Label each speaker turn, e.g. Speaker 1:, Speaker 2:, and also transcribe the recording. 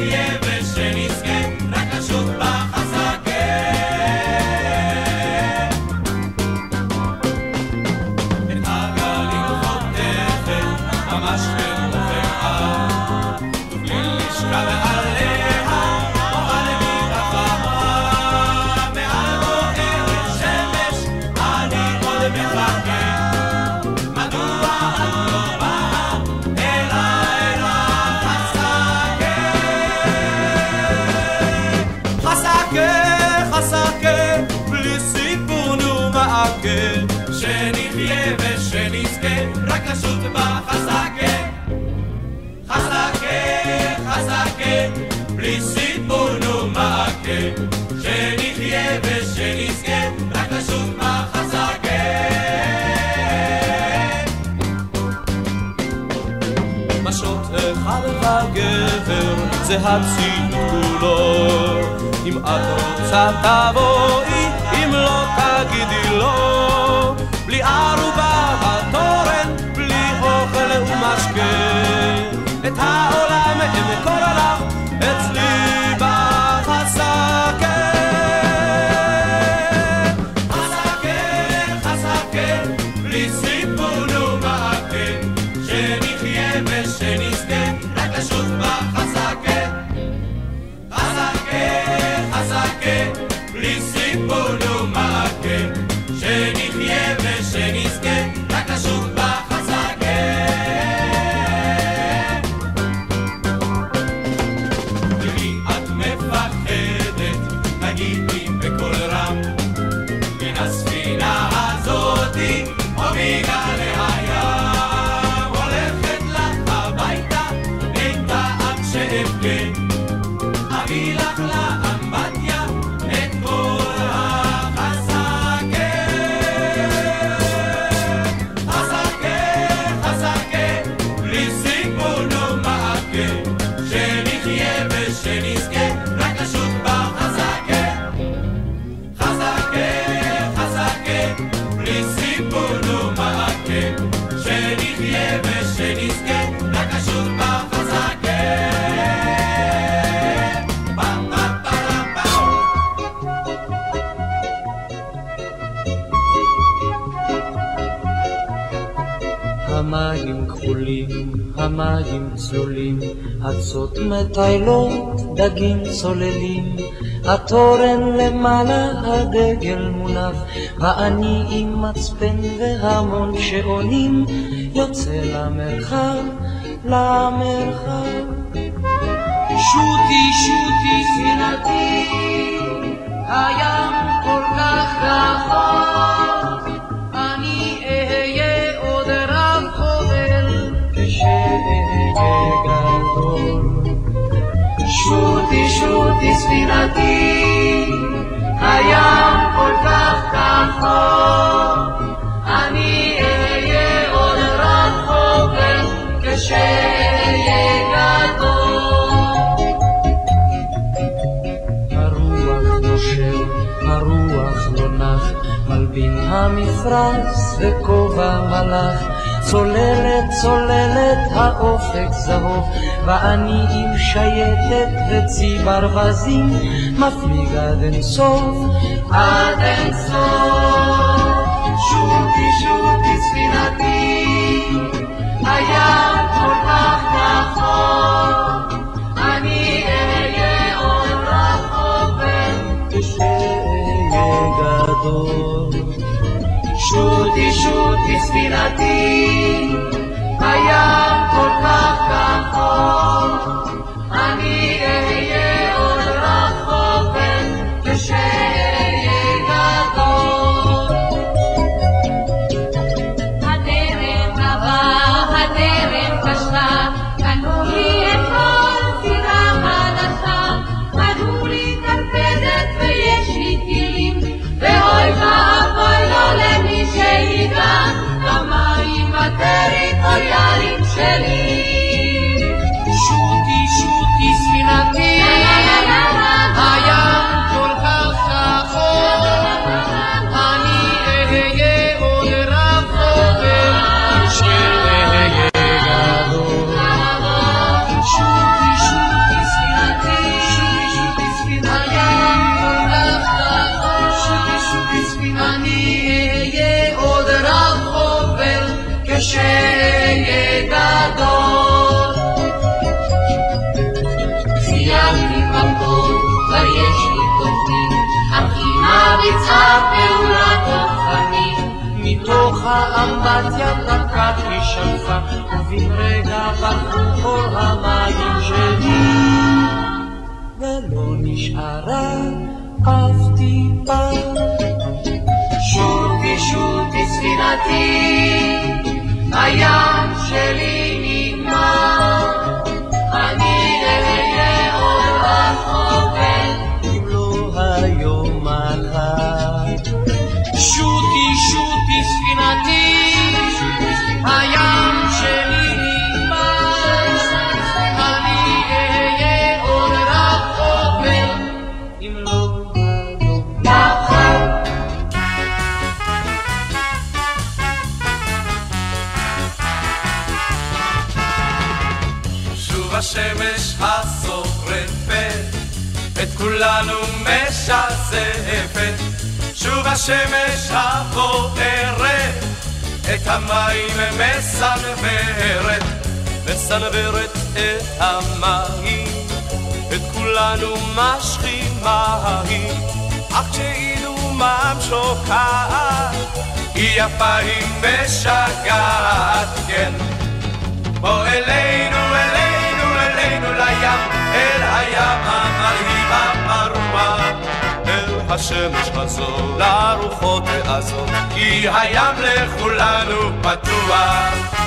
Speaker 1: שנחיה ושנזכה, רק נשוט בחזקה. את הגלים חוטפת, ממש כמוכרה, תוכלי לשכב עליה, אוכל מרחמה, מעל בוערת שמש, אני עוד מחכה. מדוע את לא באה אליי לחזקה? חזקה, חזקה, בלי סיפור נו מעקה, שנחיה ושנזכה, רק נשוט בחזקה. חזקה, חזקה, בלי סיפור נו מעקה, שנחיה ושנזכה, רק נשוט בחזקה. משות אחד הגבר זה הציוד כולו, אם את רוצה תבואי, אם לא תגידי לא, בלי ערובה בתורן, בלי אוכל ומשקה, את העולם אמכור לך אצלי בחזקה. חזקה, חזקה, בלי סיפור נו מעקה, שנחיה ושנזכה, רק נשוט בחזקה. חזקה, חזקה, בלי סיפור נו מעקה, שנחיה ושנזכה, רק נשוט בחזקה. למי את מפחדת? תגידי בקול רם, מן הספינה הזאתי או מגלי הים, הולכת לך הביתה, אין טעם שאבכה, אביא לך לאמבטיה את כל החזקה. חזקה, חזקה, בלי סיפור נו מעקה, שנחיה ושנזכה, רק נשוט בחזקה. חזקה, חזקה, בלי סיפור נו מעקה, שנחיה ושנזכה, רק נשוט בחזקה. פעם פעם פעם פעם.
Speaker 2: המים כחולים, המים צלולים, הצות מטיילות, דגים צוללים, התורן למעלה, הדגל מונף, ואני עם מצפן והמון שעונים, יוצא למרחב, למרחב. שוטי, שוטי ספינתי, הים כל כך רחוק, אני אהיה עוד רב חובל, כשאהיה גדול. שוטי, שוטי ספינתי, הים כל כך רחוק, אני אהיה עוד רב חובל, כשאהיה גדול. הרוח נושב, הרוח לא נח, מלבין המפרש וכובע מלאך, צוללת, צוללת האופק זהוב, ואני עם שייטת וצי ברווזים, מפליג עד אין סוף, עד אין סוף. שוטי, שוטי ספינתי, הים כל כך רחוק, אני אהיה עוד רחוק, כשאהיה גדול. שוטי, שוטי ספינתי, הים כל כך רחוק, אני אהיה עוד רחוק, כשאהיה גדול.
Speaker 3: הדרך עברה, הדרך קשה, קנו לי אתמול סירה חדשה, קנו לי קרפדת ויש לי כלים, ואוי ואבוי לא למי שידע כמה עם הטריטוריאלים שלי.
Speaker 2: שוטי, ציינתי מקום, כבר יש לי תוכנית, אך היא מריצה פעולה כוחנית. מתוך האמבטיה דקתי שלפה, ובן רגע פתחו כל המים שלי, ולא נשארה אף טיפה. שוטי שוטי ספינתי, הים שלי נגמר, אני אהיה עוד רחוק אם לא היום מחר. שוטי שוטי ספינתי, הים שלי נגמר, אני אהיה עוד רחוק אם לא היום מחר.
Speaker 1: השמש השורפת את כולנו משזפת, שוב השמש הבוערת את המים מסנוורת, מסנוורת את המים, את כולנו משחימה היא, אך כשאילומם שוקעת היא יפה היא משגעת, כן. בוא אלינו אלינו אלינו לים, אל הים המרהיב המרומם, אל השמש הזו לרוחות העזות, כי הים לכולנו פתוח.